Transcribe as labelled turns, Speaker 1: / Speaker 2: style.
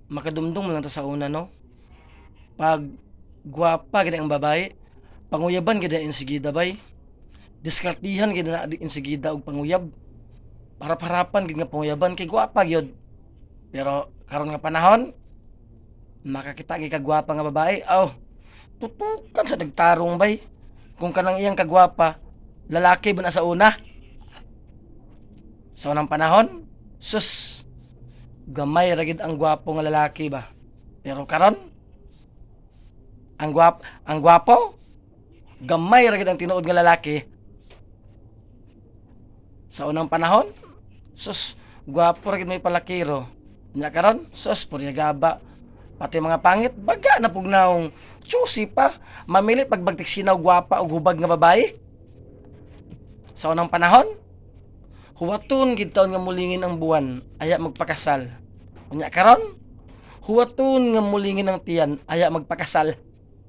Speaker 1: makadumdum mo lang ta sa una, no? Pag gwapa gid ang babae, panguyaban gid ang insigida bay. Diskartihan gid na di insigida og panguyab. Harap-harapan gid nga panguyaban kay gwapa gyud. Pero karon nga panahon, makakita gid ka gwapa nga babae, aw, tutukan sa nagtarong bay. Kung kanang iyang kagwapa, lalaki ba na sa una? Sa unang panahon, sus, gamay ra gid ang gwapo nga lalaki ba. Pero karon, ang gwapo, gamay ra gid ang tinuod nga lalaki. Sa unang panahon, sus, gwapo ra gid may palakiro. Nya karon, sus, puryagaba. Pati mga pangit, baga na pugnaong choosy pa. Mamili pagbagtik sinaw gwapa o hubag nga babae. Sa unang panahon, huwaton gid taon nga mulingin ang buwan, aya magpakasal. Nya karon, huwaton nga mulingin ang tiyan, aya magpakasal.